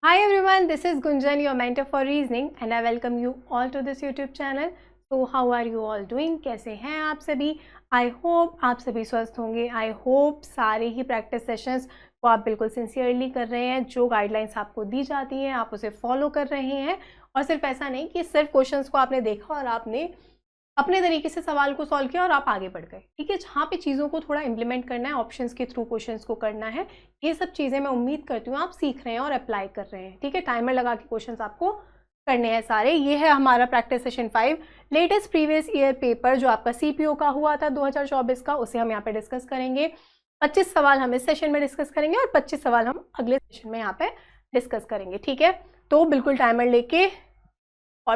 Hi everyone, this is Gunjan, your mentor for reasoning, and I welcome you all to this YouTube channel. So how are you all doing? कैसे हैं आप सभी? I hope आप सभी स्वस्थ होंगे. I hope सारे ही practice sessions को आप बिल्कुल सिंसियरली कर रहे हैं. जो गाइडलाइंस आपको दी जाती हैं आप उसे फॉलो कर रहे हैं. और सिर्फ ऐसा नहीं कि सिर्फ क्वेश्चंस को आपने देखा और आपने अपने तरीके से सवाल को सॉल्व किया और आप आगे बढ़ गए. ठीक है, जहाँ पे चीज़ों को थोड़ा इंप्लीमेंट करना है, ऑप्शंस के थ्रू क्वेश्चंस को करना है, ये सब चीज़ें मैं उम्मीद करती हूँ आप सीख रहे हैं और अप्लाई कर रहे हैं. ठीक है, टाइमर लगा के क्वेश्चंस आपको करने हैं सारे. ये है हमारा practice session 5. Latest previous year paper जो आपका CPO का हुआ था 2024 का, उसे हम यहाँ पे डिस्कस करेंगे. 25 सवाल हम इस सेशन में डिस्कस करेंगे और 25 सवाल हम अगले सेशन में यहाँ पे डिस्कस करेंगे. ठीक है, तो बिल्कुल टाइमर लेके और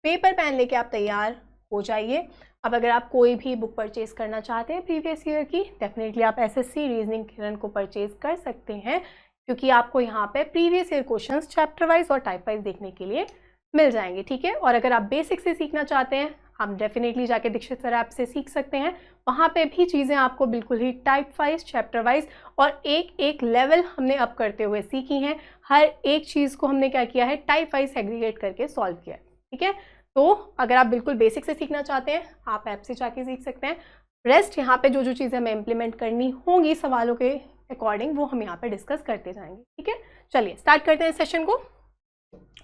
पेपर पेन लेके आप तैयार हो जाइए. अब अगर आप कोई भी बुक परचेज करना चाहते हैं प्रीवियस ईयर की, डेफिनेटली आप SSC रीजनिंग किरण को परचेज कर सकते हैं, क्योंकि आपको यहाँ पे previous year questions chapter wise और टाइप वाइज देखने के लिए मिल जाएंगे. ठीक है, और अगर आप बेसिक से सीखना चाहते हैं आप डेफिनेटली जाके दीक्षित सर ऐप से सीख सकते हैं. वहाँ पे भी चीज़ें आपको बिल्कुल ही टाइप वाइज, चैप्टर वाइज और एक एक लेवल हमने अप करते हुए सीखी हैं. हर एक चीज़ को हमने क्या किया है, टाइप वाइज सेग्रीगेट करके सॉल्व किया है. ठीक है, तो अगर आप बिल्कुल बेसिक से सीखना चाहते हैं आप ऐप से जाके सीख सकते हैं. रेस्ट यहाँ पे जो जो चीज़ें हमें इम्प्लीमेंट करनी होंगी सवालों के अकॉर्डिंग, वो हम यहाँ पे डिस्कस करते जाएंगे. ठीक है, चलिए स्टार्ट करते हैं सेशन को.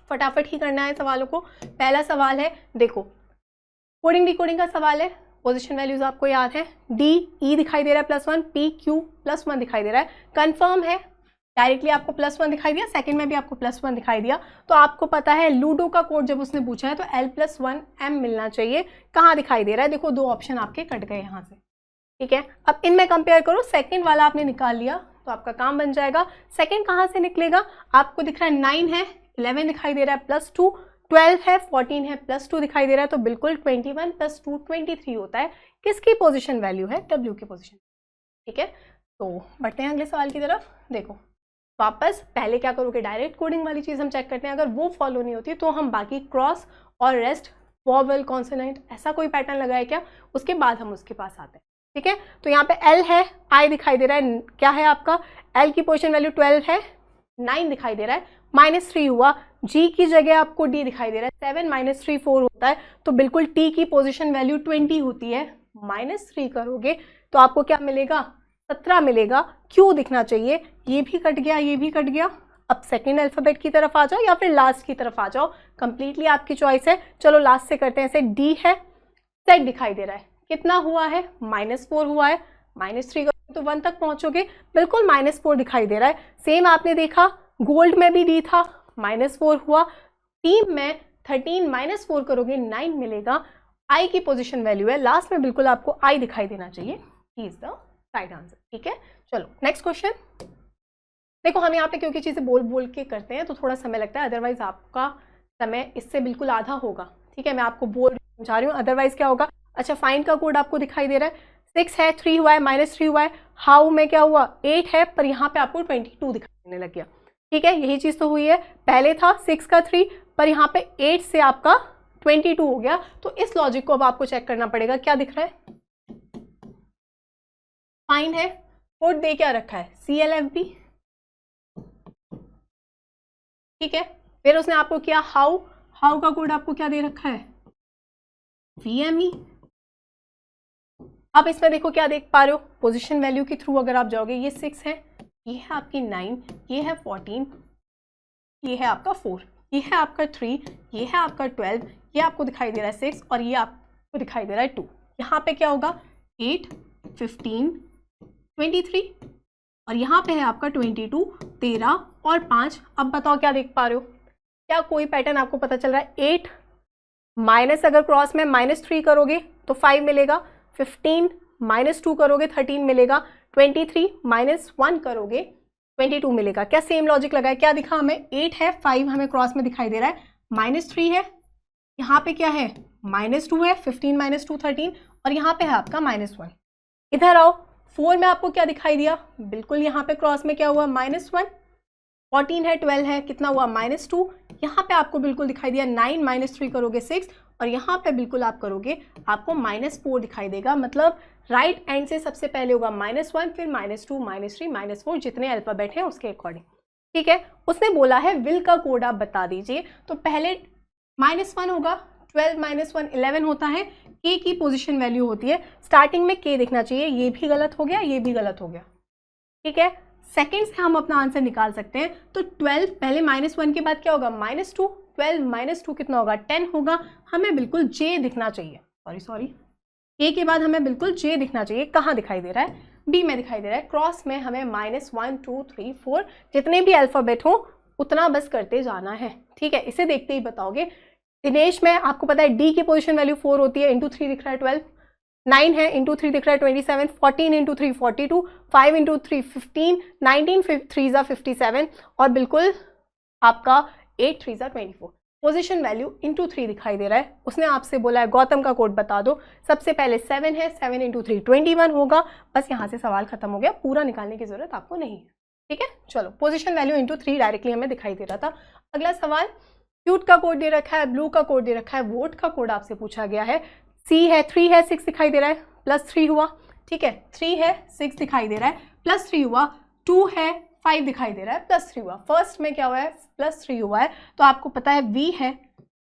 फटाफट ही करना है सवालों को. पहला सवाल है, देखो कोडिंग डिकोडिंग का सवाल है. पोजीशन वैल्यूज आपको याद है, DE दिखाई दे रहा है +1, PQ +1 दिखाई दे रहा है. कंफर्म है, डायरेक्टली आपको +1 दिखाई दिया, सेकंड में भी आपको +1 दिखाई दिया. तो आपको पता है लूडो का कोड जब उसने पूछा है तो L+1M मिलना चाहिए. कहाँ दिखाई दे रहा है, देखो दो ऑप्शन आपके कट गए यहाँ से. ठीक है, अब इनमें कंपेयर करो. सेकंड वाला आपने निकाल लिया तो आपका काम बन जाएगा. सेकंड कहाँ से निकलेगा, आपको दिख रहा है 9 है, 11 दिखाई दे रहा है +2, 12 है, 14 है, +2 दिखाई दे रहा है. तो बिल्कुल 21 + 2 23 होता है. किसकी पोजिशन वैल्यू है, W की पोजिशन. ठीक है, तो बढ़ते हैं अगले सवाल की तरफ. देखो वापस पहले क्या करोगे, डायरेक्ट कोडिंग वाली चीज़ हम चेक करते हैं. अगर वो फॉलो नहीं होती तो हम बाकी क्रॉस और रेस्ट, वॉवल, कॉन्सोनेंट, ऐसा कोई पैटर्न लगा है क्या, उसके बाद हम उसके पास आते हैं. ठीक है, तो यहाँ पे L है, I दिखाई दे रहा है. क्या है आपका L की पोजीशन वैल्यू 12 है, 9 दिखाई दे रहा है, -3 हुआ. G की जगह आपको D दिखाई दे रहा है, 7 - 3 4 होता है. तो बिल्कुल T की पोजीशन वैल्यू 20 होती है. -3 करोगे तो आपको क्या मिलेगा, 17 मिलेगा. Q दिखना चाहिए, ये भी कट गया, ये भी कट गया. अब सेकेंड अल्फ़ाबेट की तरफ आ जाओ या फिर लास्ट की तरफ आ जाओ, कंप्लीटली आपकी चॉइस है. चलो लास्ट से करते हैं. से D है, Z दिखाई दे रहा है, कितना हुआ है, -4 हुआ है. -3 करोगे तो 1 तक पहुंचोगे, बिल्कुल -4 दिखाई दे रहा है. सेम आपने देखा गोल्ड में भी D था, -4 हुआ. टीम में 13 -4 करोगे 9 मिलेगा. I की पोजीशन वैल्यू है, लास्ट में बिल्कुल आपको I दिखाई देना चाहिए. He is the right answer. ठीक है, चलो नेक्स्ट क्वेश्चन. देखो हम यहाँ पे क्योंकि चीज़ें बोल बोल के करते हैं तो थोड़ा समय लगता है, अदरवाइज आपका समय इससे बिल्कुल आधा होगा. ठीक है, मैं आपको बोल समझा रही हूँ, अदरवाइज क्या होगा. अच्छा, फाइंड का कोड आपको दिखाई दे रहा है, 6 है, 3 हुआ है, -3 हुआ है. हाउ में क्या हुआ, 8 है, पर यहाँ पे आपको 22 दिखाई देने लग गया. ठीक है, यही चीज़ तो हुई है. पहले था 6 का 3, पर यहाँ पे 8 से आपका 22 हो गया. तो इस लॉजिक को अब आपको चेक करना पड़ेगा. क्या दिख रहा है, फाइंड है, कोड दे क्या रखा है, CLFB. ठीक है, फिर उसने आपको किया हाउ का कोड आपको क्या दे रखा है, VME. अब इसमें देखो क्या देख पा रहे हो, पोजीशन वैल्यू के थ्रू अगर आप जाओगे, ये 6 है, ये है आपकी 9, ये है 14, ये है आपका 4, ये है आपका 3, ये है आपका 12, ये आपको दिखाई दे रहा है 6 और ये आपको दिखाई दे रहा है 2. यहाँ पे क्या होगा, 8 15 23 और यहाँ पे है आपका 22 13 और 5. अब बताओ क्या देख पा रहे हो, क्या कोई पैटर्न आपको पता चल रहा है. 8 माइनस अगर क्रॉस में -3 करोगे तो 5 मिलेगा. 15 -2 करोगे 13 मिलेगा. 23 -1 करोगे 22 मिलेगा. क्या सेम लॉजिक लगा है, क्या दिखा हमें, 8 है, 5 हमें क्रॉस में दिखाई दे रहा है, -3 है, यहाँ पे क्या है -2 है, 15 - 2 13 और यहाँ पे है आपका -1. इधर आओ, 4 में आपको क्या दिखाई दिया, बिल्कुल यहाँ पे क्रॉस में क्या हुआ, -1. 14 है, 12 है, कितना हुआ, -2. यहाँ पे आपको बिल्कुल दिखाई दिया 9 -3 करोगे 6 और यहाँ पे बिल्कुल आप करोगे आपको -4 दिखाई देगा. मतलब राइट एंड से सबसे पहले होगा -1, फिर -2 -3 -4, जितने अल्फाबेट हैं उसके अकॉर्डिंग. ठीक है। उसने बोला है विल का कोड आप बता दीजिए, तो पहले -1 होगा, 12 -1 11 होता है, k की पोजीशन वैल्यू होती है, स्टार्टिंग में k दिखना चाहिए, ये भी गलत हो गया, ये भी गलत हो गया, ठीक है। सेकंड से हम अपना आंसर निकाल सकते हैं, तो 12 पहले -1 के बाद क्या होगा -2, 12 -2 कितना होगा 10 होगा, हमें बिल्कुल j दिखना चाहिए, सॉरी k के बाद हमें बिल्कुल j दिखना चाहिए, कहाँ दिखाई दे रहा है, b में दिखाई दे रहा है, क्रॉस में हमें -1 2 3 4 जितने भी अल्फ़ाबेट हो उतना बस करते जाना है, ठीक है। इसे देखते ही बताओगे। दिनेश में आपको पता है d की पोजीशन वैल्यू 4 होती है, इंटू 3 दिख रहा है 12, 9 है, इंटू 3 दिख रहा है 27, 14 इंटू 3 42, 5 इंटू 3 15, 19 3 ज़ा 57 और बिल्कुल आपका 8 3 ज़ा 24। पोजीशन वैल्यू इंटू 3 दिखाई दे रहा है। उसने आपसे बोला है गौतम का कोड बता दो। सबसे पहले 7 है, 7 इंटू 3 21 होगा। बस यहाँ से सवाल खत्म हो गया, पूरा निकालने की जरूरत आपको नहीं है, ठीक है। चलो, पोजीशन वैल्यू इंटू 3 डायरेक्टली हमें दिखाई दे रहा था। अगला सवाल, क्यूट का कोड दे रखा है, ब्लू का कोड दे रखा है, वोट का कोड आपसे पूछा गया है। C है, 3 है, 6 दिखाई दे रहा है, +3 हुआ, ठीक है। 3 है, 6 दिखाई दे रहा है, +3 हुआ। 2 है, 5 दिखाई दे रहा है, +3 हुआ। फर्स्ट में क्या हुआ है, +3 हुआ है, तो आपको पता है V है,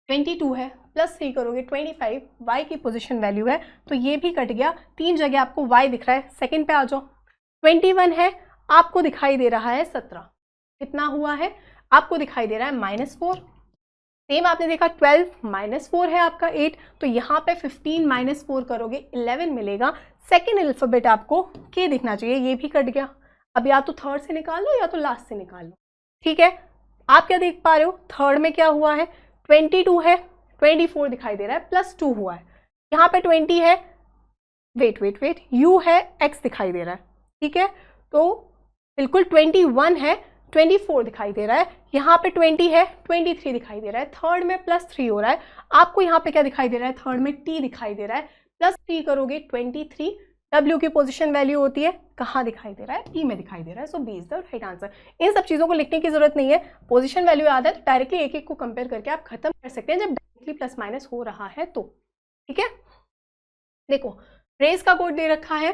22 है, +3 करोगे 25, Y की पोजीशन वैल्यू है, तो ये भी कट गया। 3 जगह आपको Y दिख रहा है। सेकंड पे आ जाओ, 21 है, आपको दिखाई दे रहा है 17, कितना हुआ है, आपको दिखाई दे रहा है -4। सेम आपने देखा 12 -4 है आपका 8, तो यहाँ पे 15 -4 करोगे 11 मिलेगा। सेकेंड अल्फाबेट आपको K दिखना चाहिए, ये भी कट गया। अब या तो थर्ड से निकाल लो या तो लास्ट से निकाल लो, ठीक है। आप क्या देख पा रहे हो, थर्ड में क्या हुआ है, 22 है, 24 दिखाई दे रहा है, +2 हुआ है। यहाँ पे 20 है, वेट U है, X दिखाई दे रहा है, ठीक है। तो बिल्कुल 21 है, 24 दिखाई दे रहा है, यहाँ पे 20 है, 23 दिखाई दे रहा है। थर्ड में +3 हो रहा है, आपको यहाँ पे क्या दिखाई दे रहा है, थर्ड में T दिखाई दे रहा है, +3 करोगे 23। W की पोजीशन वैल्यू होती है, कहाँ दिखाई दे रहा है, P में दिखाई दे रहा है। So B is the right answer. इन सब चीज़ों को लिखने की जरूरत नहीं है, पोजीशन वैल्यू याद है तो डायरेक्टली एक एक को कंपेयर करके आप खत्म कर सकते हैं, जब डायरेक्टली प्लस माइनस हो रहा है तो, ठीक है। देखो, रेस का कोड दे रखा है,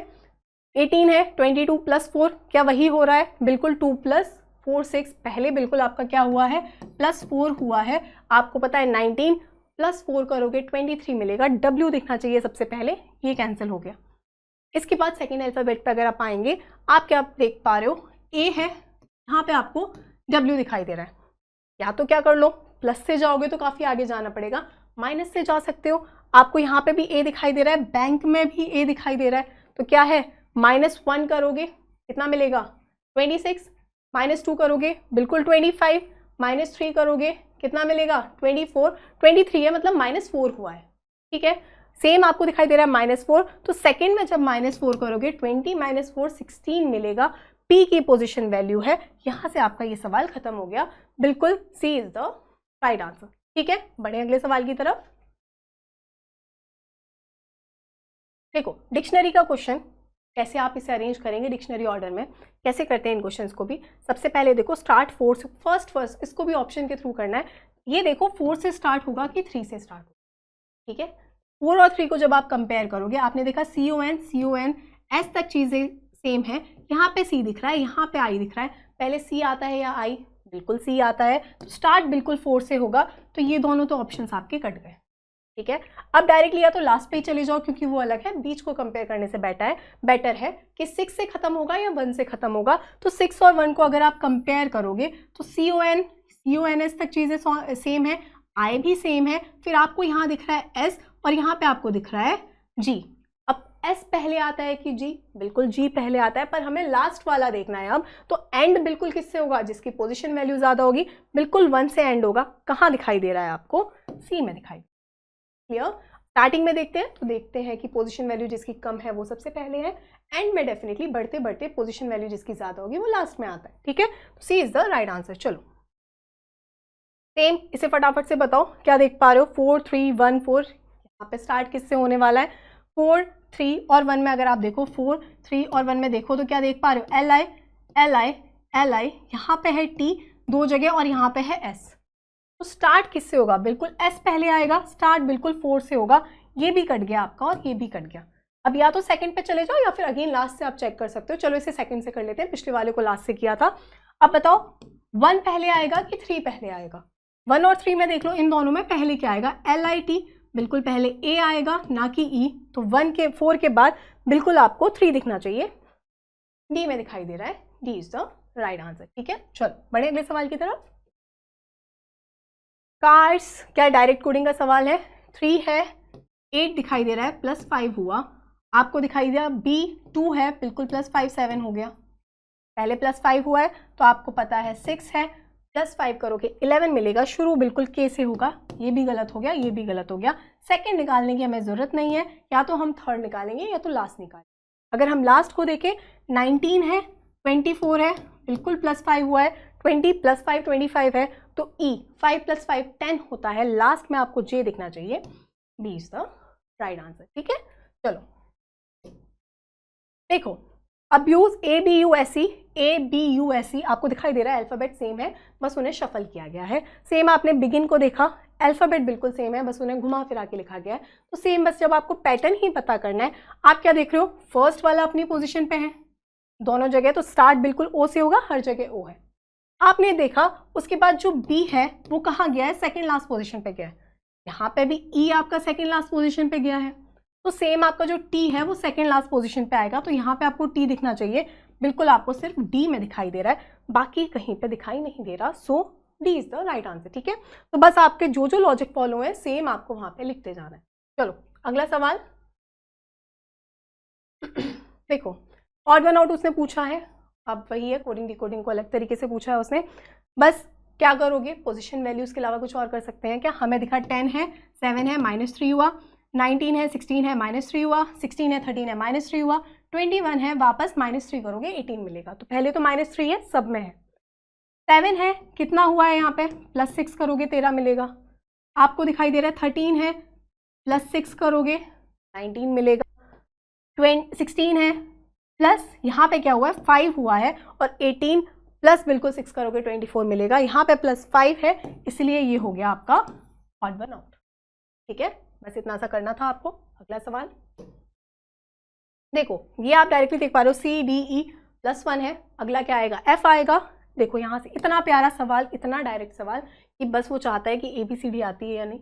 18 है, 22 +4 क्या वही हो रहा है, बिल्कुल 2 + 4 6, पहले बिल्कुल आपका क्या हुआ है, +4 हुआ है। आपको पता है 19 +4 करोगे 23 मिलेगा। W दिखना चाहिए सबसे पहले, ये कैंसिल हो गया। इसके बाद सेकेंड अल्फाबेट पे अगर आप आएंगे, आप क्या देख पा रहे हो, A है, यहाँ पे आपको W दिखाई दे रहा है। या तो क्या कर लो, प्लस से जाओगे तो काफ़ी आगे जाना पड़ेगा, माइनस से जा सकते हो। आपको यहाँ पे भी A दिखाई दे रहा है, बैंक में भी A दिखाई दे रहा है, तो क्या है, -1 करोगे कितना मिलेगा, 26, -2 करोगे बिल्कुल 25, -3 करोगे कितना मिलेगा, 24, 23 है, मतलब -4 हुआ है, ठीक है। सेम आपको दिखाई दे रहा है -4, तो सेकंड में जब -4 करोगे 20 - 4 16 मिलेगा। P की पोजीशन वैल्यू है। यहाँ से आपका ये सवाल खत्म हो गया, बिल्कुल C is the right answer, ठीक है। बढ़े अगले सवाल की तरफ। देखो, डिक्शनरी का क्वेश्चन कैसे आप इसे अरेंज करेंगे डिक्शनरी ऑर्डर में, कैसे करते हैं इन क्वेश्चंस को भी। सबसे पहले देखो, स्टार्ट 4 से, फर्स्ट इसको भी ऑप्शन के थ्रू करना है। ये देखो 4 से स्टार्ट होगा कि 3 से स्टार्ट होगा, ठीक है। 4 और 3 को जब आप कंपेयर करोगे, आपने देखा CON S तक चीज़ें सेम है। यहाँ पे C दिख रहा है, यहाँ पे I दिख रहा है, पहले C आता है या I, बिल्कुल C आता है, तो स्टार्ट बिल्कुल 4 से होगा। तो ये दोनों तो ऑप्शन आपके कट गए, ठीक है। अब डायरेक्टली या तो लास्ट पे ही चले जाओ, क्योंकि वो अलग है, बीच को कंपेयर करने से बेटर है कि 6 से खत्म होगा या 1 से खत्म होगा। तो 6 और 1 को अगर आप कंपेयर करोगे तो CONS तक चीज़ें सेम है, I भी सेम है, फिर आपको यहाँ दिख रहा है S और यहाँ पे आपको दिख रहा है G। अब S पहले आता है कि G, बिल्कुल G पहले आता है, पर हमें लास्ट वाला देखना है अब। तो एंड बिल्कुल किससे होगा, जिसकी पोजीशन वैल्यू ज़्यादा होगी, बिल्कुल 1 से एंड होगा। कहाँ दिखाई दे रहा है आपको, C में दिखाई। क्लियर। स्टार्टिंग में देखते हैं, तो देखते हैं कि पोजीशन वैल्यू जिसकी कम है वो सबसे पहले है, एंड में डेफिनेटली बढ़ते बढ़ते पोजीशन वैल्यू जिसकी ज़्यादा होगी वो लास्ट में आता है, ठीक है। तो C is the right answer. चलो सेम, इसे फटाफट से बताओ क्या देख पा रहे हो, 4 3 1 4, यहाँ पे स्टार्ट किससे होने वाला है, 4 3 और 1 में अगर आप देखो, 4 3 और 1 में देखो तो क्या देख पा रहे हो, LI, यहाँ पे है T 2 जगह और यहाँ पे है S। तो स्टार्ट किससे होगा, बिल्कुल S पहले आएगा, स्टार्ट बिल्कुल 4 से होगा। ये भी कट गया आपका और ये भी कट गया। अब या तो सेकंड पे चले जाओ या फिर अगेन लास्ट से आप चेक कर सकते हो। चलो इसे सेकंड से कर लेते हैं, पिछले वाले को लास्ट से किया था। अब बताओ 1 पहले आएगा कि 3 पहले आएगा? 1 और 3 में देख लो, इन दोनों में पहले क्या आएगा? LIT, बिल्कुल पहले A आएगा ना कि E। तो 4 के बाद बिल्कुल आपको 3 दिखना चाहिए, D में दिखाई दे रहा है, D is the right answer. ठीक है, चलो बढ़े अगले सवाल की तरफ। कार्स, क्या डायरेक्ट कोडिंग का सवाल है? 3 है, 8 दिखाई दे रहा है, +5 हुआ, आपको दिखाई दिया B 2 है, बिल्कुल +5 7 हो गया, पहले +5 हुआ है तो आपको पता है 6 है, +5 करोगे 11 मिलेगा, शुरू बिल्कुल K से होगा, ये भी गलत हो गया, ये भी गलत हो गया। सेकंड निकालने की हमें ज़रूरत नहीं है, या तो हम थर्ड निकालेंगे या तो लास्ट निकालेंगे। अगर हम लास्ट को देखें 19 है, 24 है, बिल्कुल +5 हुआ है, 20 + 5 25 है, तो E 5 + 5 10 होता है, लास्ट में आपको J दिखना चाहिए, B is the right answer. ठीक है, चलो देखो, अब यूज ABUSE आपको दिखाई दे रहा है, अल्फाबेट सेम है, बस उन्हें शफल किया गया है। सेम आपने बिगिन को देखा, अल्फाबेट बिल्कुल सेम है, बस उन्हें घुमा फिरा के लिखा गया है। तो सेम, बस जब आपको पैटर्न ही पता करना है, आप क्या देख रहे हो, फर्स्ट वाला अपनी पोजीशन पे है दोनों जगह, तो स्टार्ट बिल्कुल O से होगा, हर जगह O है। आपने देखा उसके बाद जो B है वो कहाँ गया है? सेकेंड लास्ट पोजिशन पे गया है। यहाँ पे भी E आपका सेकेंड लास्ट पोजिशन पे गया है, तो सेम आपका जो T है वो सेकेंड लास्ट पोजीशन पे आएगा, तो यहाँ पे आपको T दिखना चाहिए, बिल्कुल आपको सिर्फ D में दिखाई दे रहा है, बाकी कहीं पे दिखाई नहीं दे रहा, सो D is the right answer. ठीक है, तो बस आपके जो जो लॉजिक फॉलो है सेम आपको वहां पे लिखते जाना है। चलो अगला सवाल देखो, ऑड वन आउट उसने पूछा है, अब वही है, कोडिंग डिकोडिंग को अलग तरीके से पूछा है उसने। बस क्या करोगे, पोजिशन वैल्यूज के अलावा कुछ और कर सकते हैं क्या? हमें दिखा 10 है, 7 है, -3 हुआ, 19 है, 16 है, -3 हुआ, 16 है, 13 है, -3 हुआ, 21 है, वापस -3 करोगे 18 मिलेगा, तो पहले तो -3 है, सब में है। 7 है, कितना हुआ है यहाँ पे, +6 करोगे 13 मिलेगा, आपको दिखाई दे रहा है 13 है, +6 करोगे 19 मिलेगा, 16 है, प्लस यहाँ पे क्या हुआ है 5 हुआ है, और 18 प्लस बिल्कुल 6 करोगे 24 मिलेगा, यहाँ पे +5 है, इसलिए ये हो गया आपका ऑड वन आउट। ठीक है, बस इतना सा करना था आपको। अगला सवाल देखो, ये आप डायरेक्टली देख पा रहे हो, CDE +1 है, अगला क्या आएगा, F आएगा। देखो यहाँ से इतना प्यारा सवाल, इतना डायरेक्ट सवाल कि बस वो चाहता है कि ABCD आती है या नहीं,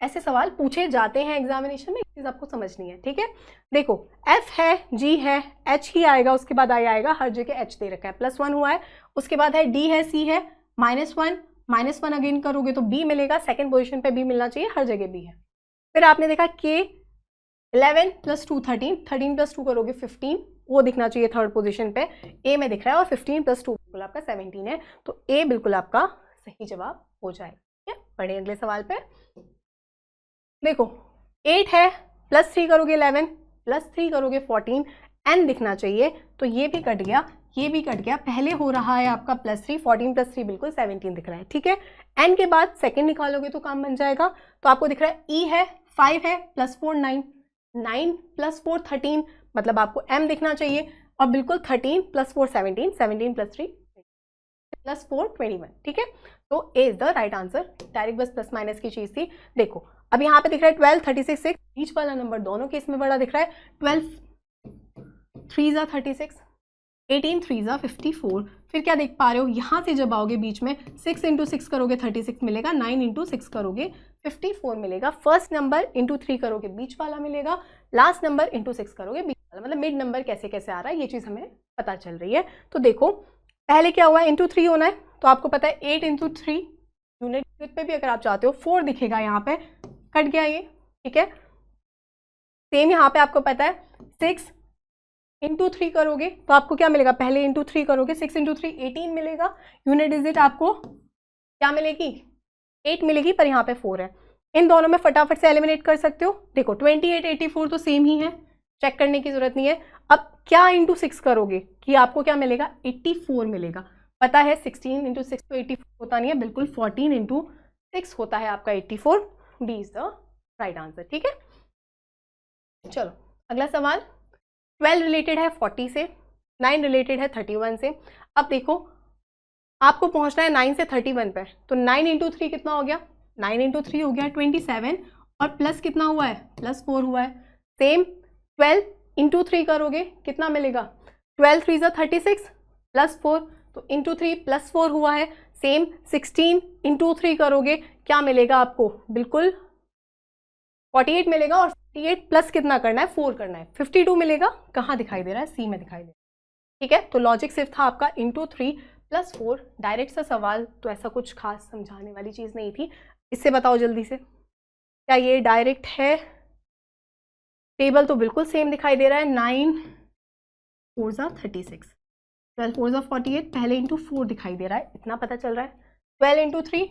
ऐसे सवाल पूछे जाते हैं एग्जामिनेशन में, चीज़ आपको समझनी है। ठीक है, देखो F है, G है, H ही आएगा, उसके बाद आएगा, हर जगह H दे रखा है, +1 हुआ है, उसके बाद है D है, C है, -1 अगेन करोगे तो B मिलेगा, सेकेंड पोजिशन पे B मिलना चाहिए, हर जगह B है। फिर आपने देखा K 11 + 2 13, 13 + 2 करोगे 15, वो दिखना चाहिए थर्ड पोजीशन पे, A में दिख रहा है, और 15 + 2 बिल्कुल आपका 17 है, तो A बिल्कुल आपका सही जवाब हो जाएगा। ठीक है, बढ़े अगले सवाल पे। देखो 8 है, +3 करोगे 11, +3 करोगे 14, N दिखना चाहिए, तो ये भी कट गया, ये भी कट गया, पहले हो रहा है आपका +3, 14 + 3 बिल्कुल 17 दिख रहा है। ठीक है, N के बाद सेकेंड निकालोगे तो काम बन जाएगा, तो आपको दिख रहा है E है, 5 है, +4 9, 9 + 4 13, मतलब आपको M दिखना चाहिए, और बिल्कुल 13 + 4 17, 17 + 3 +4 21। ठीक है, तो A is the right answer, direct बस प्लस माइनस की चीज थी। देखो अब यहाँ पे दिख रहा है 12 36 6, बीच वाला नंबर दोनों केस में बड़ा दिख रहा है, 12 3 ज़ा 36, 18 3 ज़ा 54, फिर क्या देख पा रहे हो, यहाँ से जब आओगे बीच में 6 × 6 करोगे 36 मिलेगा, 9 × 6 करोगे 54 मिलेगा, फर्स्ट नंबर × 3 करोगे बीच वाला मिलेगा, लास्ट नंबर × 6 करोगे बीच वाला, मतलब मिड नंबर कैसे कैसे आ रहा है ये चीज़ हमें पता चल रही है। तो देखो पहले क्या हुआ है, × 3 होना है, तो आपको पता है 8 × 3, यूनिट पे भी अगर आप चाहते हो 4 दिखेगा, यहाँ पे कट गया ये। ठीक है, सेम यहाँ पे आपको पता है 6 × 3 करोगे तो आपको क्या मिलेगा, पहले × 3 करोगे 6 × 3 18 मिलेगा, यूनिट डिजिट आपको क्या मिलेगी 8 मिलेगी, पर यहाँ पे 4 है, इन दोनों में फटाफट से एलिमिनेट कर सकते हो। देखो 28 84 तो सेम ही है, चेक करने की जरूरत नहीं है। अब क्या × 6 करोगे कि आपको क्या मिलेगा 84 मिलेगा, पता है 16 × 6 तो 84 होता नहीं है, बिल्कुल 14 × 6 होता है आपका 84, D is the right answer. ठीक है, चलो अगला सवाल, 12 रिलेटेड है 40 से, 9 रिलेटेड है 31 से। अब देखो आपको पहुंचना है 9 से 31 पे, तो 9 × 3 कितना हो गया, 9 × 3 हो गया 27, और प्लस कितना हुआ है, +4 हुआ है। सेम 12 × 3 करोगे कितना मिलेगा, 12 3 ज़ा 36 +4, तो इंटू 3 प्लस 4 हुआ है। सेम 16 इंटू 3 करोगे क्या मिलेगा आपको, बिल्कुल 48 मिलेगा। और 48 प्लस कितना करना है, 4 करना है, 52 मिलेगा। कहाँ दिखाई दे रहा है, सी में दिखाई दे रहा है। ठीक है, तो लॉजिक सिर्फ था आपका इंटू 3 प्लस 4। डायरेक्ट सा सवाल, तो ऐसा कुछ खास समझाने वाली चीज़ नहीं थी। इससे बताओ जल्दी से, क्या ये डायरेक्ट है? टेबल तो बिल्कुल सेम दिखाई दे रहा है। 9 4 ज़ा 36, 12 4 ज़ा 48, पहले इंटू 4 दिखाई दे रहा है, इतना पता चल रहा है। 12 इंटू 3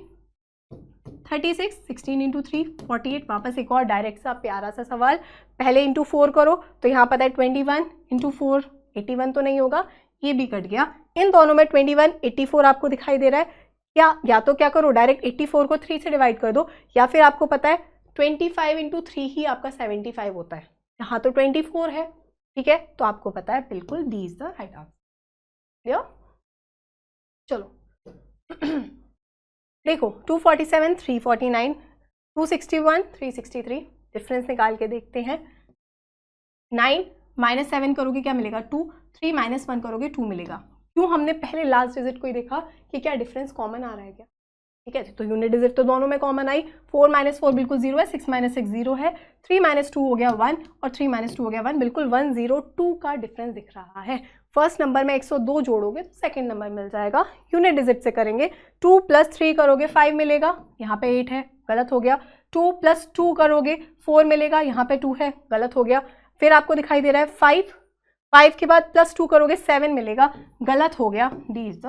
36, 16 इंटू 3 48। वापस एक और डायरेक्ट सा प्यारा सा सवाल, पहले इंटू 4 करो, तो यहाँ पता है 21 इंटू 4 81 तो नहीं होगा, ये भी कट गया। इन दोनों में 21 84 आपको दिखाई दे रहा है। या तो क्या करो, डायरेक्ट 84 को 3 से डिवाइड कर दो, या फिर आपको पता है 25 इंटू 3 ही आपका 75 होता है। यहाँ तो 24 है, ठीक है, तो आपको पता है बिल्कुल D is the right answer. Clear? चलो देखो 247 349, 261 363, डिफरेंस निकाल के देखते हैं। 9 माइनस 7 करोगे क्या मिलेगा, 2। 3 माइनस 1 करोगे 2 मिलेगा। क्यों, हमने पहले लास्ट डिजिट को ही देखा कि क्या डिफरेंस कॉमन आ रहा है क्या। ठीक है, तो यूनिट डिजिट तो दोनों में कॉमन आई। 4 माइनस 4 बिल्कुल 0 है, 6 माइनस 6 0 है, 3 माइनस 2 हो गया 1 और 3 माइनस 2 हो गया 1, बिल्कुल 102 का डिफरेंस दिख रहा है। फर्स्ट नंबर में 102 जोड़ोगे तो सेकंड नंबर मिल जाएगा। यूनिट डिजिट से करेंगे, 2 प्लस 3 करोगे 5 मिलेगा, यहाँ पे 8 है, गलत हो गया। 2 प्लस 2 करोगे 4 मिलेगा, यहाँ पे 2 है, गलत हो गया। फिर आपको दिखाई दे रहा है 5 के बाद प्लस 2 करोगे 7 मिलेगा, गलत हो गया। D is the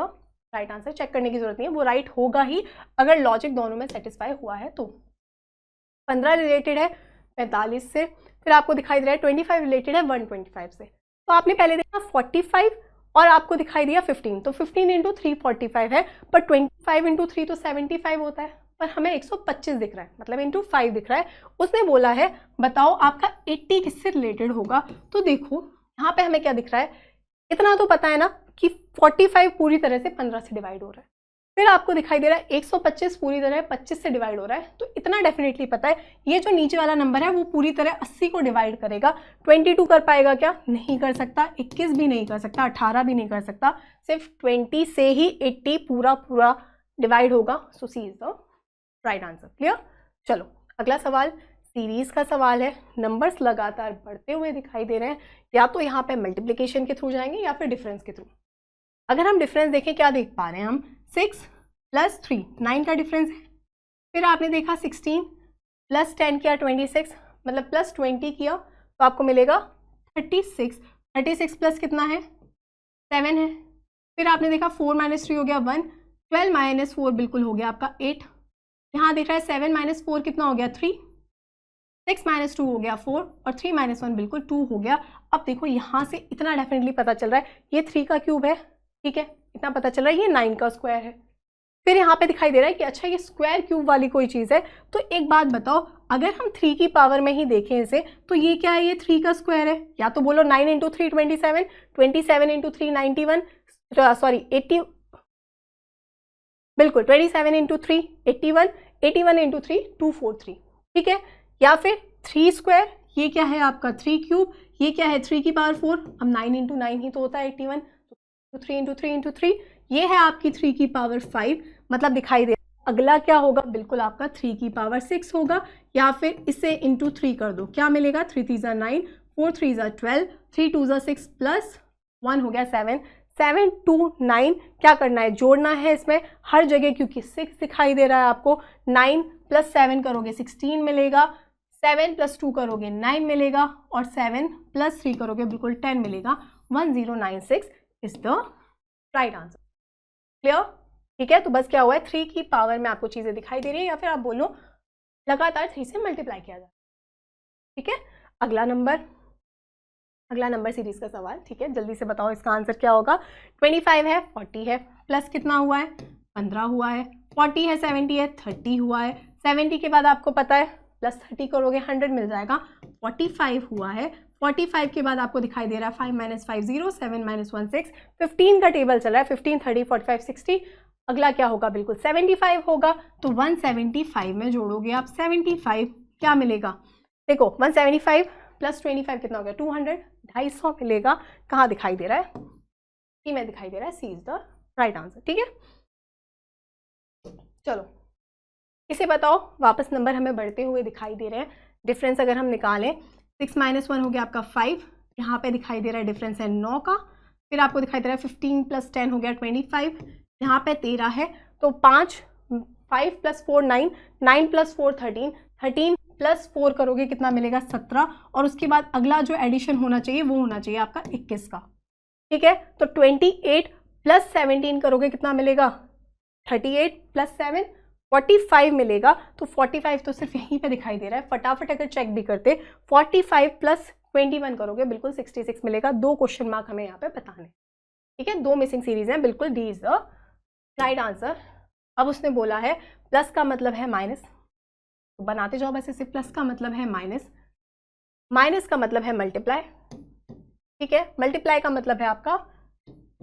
right answer. Check करने की जरूरत नहीं है, वो राइट होगा ही अगर लॉजिक दोनों में सेटिस्फाई हुआ है तो। 15 रिलेटेड है 45 से, फिर आपको दिखाई दे रहा है 25 रिलेटेड है 125 से। तो आपने पहले देखा 45 और आपको दिखाई दिया 15, तो 15 इंटू 3 45 है, पर 25 इंटू 3 तो 75 होता है, पर हमें 125 दिख रहा है, मतलब इंटू 5 दिख रहा है। उसने बोला है बताओ आपका 80 किससे रिलेटेड होगा। तो देखो यहाँ पे हमें क्या दिख रहा है, इतना तो पता है ना कि 45 पूरी तरह से 15 से डिवाइड हो रहा है। फिर आपको दिखाई दे रहा है 125 पूरी तरह 25 से डिवाइड हो रहा है, तो इतना डेफिनेटली पता है ये जो नीचे वाला नंबर है वो पूरी तरह 80 को डिवाइड करेगा। 22 कर पाएगा क्या, नहीं कर सकता। 21 भी नहीं कर सकता, 18 भी नहीं कर सकता, सिर्फ 20 से ही 80 पूरा डिवाइड होगा। So C is the right answer. Clear? चलो अगला सवाल सीरीज का सवाल है। नंबर्स लगातार बढ़ते हुए दिखाई दे रहे हैं, या तो यहाँ पे मल्टीप्लिकेशन के थ्रू जाएंगे या फिर डिफरेंस के थ्रू। अगर हम डिफरेंस देखें क्या देख पा रहे हैं हम, 6 प्लस 3 9 का डिफरेंस है। फिर आपने देखा 16 प्लस 10 किया 26, मतलब प्लस 20 किया तो आपको मिलेगा 36। 36 प्लस कितना है 7 है। फिर आपने देखा 4 माइनस 3 हो गया 1, 12 माइनस 4 बिल्कुल हो गया आपका 8। यहाँ देख रहा है 7 माइनस 4 कितना हो गया 3, 6 माइनस 2 हो गया 4 और 3 माइनस 1 बिल्कुल 2 हो गया। अब देखो यहाँ से इतना डेफिनेटली पता चल रहा है ये 3 का क्यूब है, ठीक है, इतना पता चल रहा है ये 9 का स्क्वायर है। फिर यहाँ पे दिखाई दे रहा है कि अच्छा ये स्क्वायर क्यूब वाली कोई चीज़ है। तो एक बात बताओ, अगर हम 3 की पावर में ही देखें इसे तो ये क्या है, ये 3 का स्क्वायर है। या तो बोलो 9 इंटू 3 27, 27 इंटू 3 91, सॉरी 80, बिल्कुल 27 इंटू 3 81, 81 इंटू 3 243, ठीक है। या फिर 3 स्क्वायर, ये क्या है आपका 3 क्यूब, ये क्या है 3 की पावर 4, अब 9 इंटू 9 ही तो होता है 81, तो 3 इंटू 3 इंटू 3, ये है आपकी 3 की पावर 5, मतलब दिखाई दे। अगला क्या होगा, बिल्कुल आपका 3 की पावर 6 होगा। या फिर इसे इंटू 3 कर दो, क्या मिलेगा 3 3 9, 4 3 12, 3 2 6 प्लस 1 हो गया 7, 7 2 9, क्या करना है जोड़ना है इसमें हर जगह, क्योंकि 6 दिखाई दे रहा है आपको। 9 प्लस 7 करोगे 16 मिलेगा, 7 प्लस 2 करोगे 9 मिलेगा और 7 प्लस 3 करोगे बिल्कुल 10 मिलेगा। 1096 is the right answer. Clear? ठीक है, तो बस क्या हुआ है 3 की पावर में आपको चीज़ें दिखाई दे रही है, या फिर आप बोलो लगातार 3 से मल्टीप्लाई किया जाए। ठीक है, अगला नंबर सीरीज का सवाल। ठीक है, जल्दी से बताओ इसका आंसर क्या होगा। 25 है 40 है, प्लस कितना हुआ है 15 हुआ है, 40 है 70 है 30 हुआ है, 70 के बाद आपको पता है प्लस 30 करोगे 100 मिल जाएगा। 45 हुआ है, 45 के बाद आपको दिखाई दे रहा है 5 माइनस 5 0, 7 माइनस 1 6, 15 का टेबल चल रहा है 15 30 45 60। अगला क्या होगा, बिल्कुल 75 होगा, तो 175 में जोड़ोगे आप 75, क्या मिलेगा देखो 175 प्लस 25 कितना हो गया 200, 250 मिलेगा। कहाँ दिखाई दे रहा है, सी में दिखाई दे रहा है, सी इज द राइट आंसर। ठीक है, चलो इसे बताओ, वापस नंबर हमें बढ़ते हुए दिखाई दे रहे हैं। डिफरेंस अगर हम निकालें 6 - 1 हो गया आपका 5, यहाँ पे दिखाई दे रहा है डिफरेंस है 9 का, फिर आपको दिखाई दे रहा है 15 + 10 हो गया 25, यहाँ पे 13 है, तो 5 + 4 9, 9 + 4 13, 13 + 4 करोगे कितना मिलेगा 17, और उसके बाद अगला जो एडिशन होना चाहिए वो होना चाहिए आपका 21 का। ठीक है, तो 28 + 17 करोगे कितना मिलेगा 38 + 7 45 मिलेगा। तो 45 तो सिर्फ यहीं पे दिखाई दे रहा है, फटाफट अगर चेक भी करते 45 + 21 करोगे बिल्कुल 66 मिलेगा। 2 क्वेश्चन मार्क हमें यहाँ पे बताने। ठीक है, 2 मिसिंग सीरीज हैं, बिल्कुल D is the right answer. अब उसने बोला है प्लस का मतलब है माइनस, तो बनाते जाओ वैसे से। प्लस का मतलब है माइनस, माइनस का मतलब है मल्टीप्लाई। ठीक है, मल्टीप्लाई का मतलब है आपका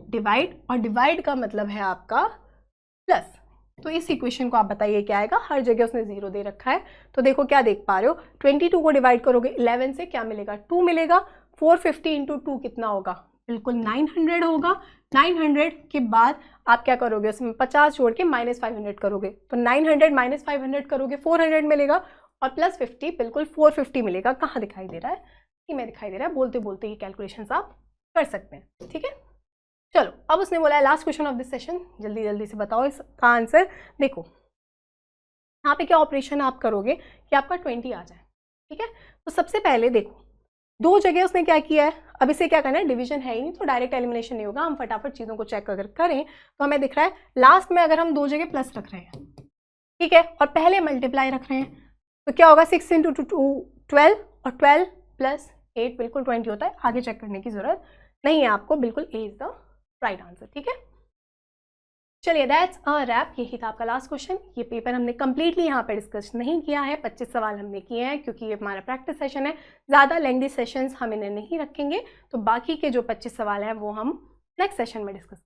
डिवाइड, और डिवाइड का मतलब है आपका प्लस। तो इस इक्वेशन को आप बताइए क्या आएगा, हर जगह उसने 0 दे रखा है। तो देखो क्या देख पा रहे हो, 22 को डिवाइड करोगे 11 से क्या मिलेगा 2 मिलेगा। 450 × 2 कितना होगा, बिल्कुल 900 होगा। 900 के बाद आप क्या करोगे, उसमें 50 जोड़ के -500 करोगे, तो 900 - 500 करोगे 400 मिलेगा, और +50 बिल्कुल 450 मिलेगा। कहाँ दिखाई दे रहा है, इसमें दिखाई दे रहा है। बोलते बोलते ये कैलकुलेशंस आप कर सकते हैं। ठीक है, चलो अब उसने बोला है last question of this session, जल्दी जल्दी से बताओ इसका आंसर। देखो यहाँ पे क्या ऑपरेशन आप करोगे कि आपका 20 आ जाए। ठीक है, तो सबसे पहले देखो 2 जगह उसने क्या किया है, अब इसे क्या करना है, डिवीजन है ही नहीं तो डायरेक्ट एलिमिनेशन नहीं होगा। हम फटाफट चीज़ों को चेक अगर करें तो हमें दिख रहा है लास्ट में अगर हम 2 जगह प्लस रख रहे हैं, ठीक है, और पहले मल्टीप्लाई रख रहे हैं, तो क्या होगा 6 × 2 12, और 12 + 8 बिल्कुल 20 होता है। आगे चेक करने की जरूरत नहीं है आपको, बिल्कुल ए इज द राइट आंसर। ठीक है, चलिए दैट्स अ रैप, यही था आपका लास्ट क्वेश्चन। ये पेपर हमने कंप्लीटली यहाँ पे डिस्कस नहीं किया है, 25 सवाल हमने किए हैं क्योंकि ये हमारा प्रैक्टिस सेशन है, ज़्यादा लेंथी सेशंस हम इन्हें नहीं रखेंगे। तो बाकी के जो 25 सवाल हैं वो हम नेक्स्ट सेशन में डिस्कस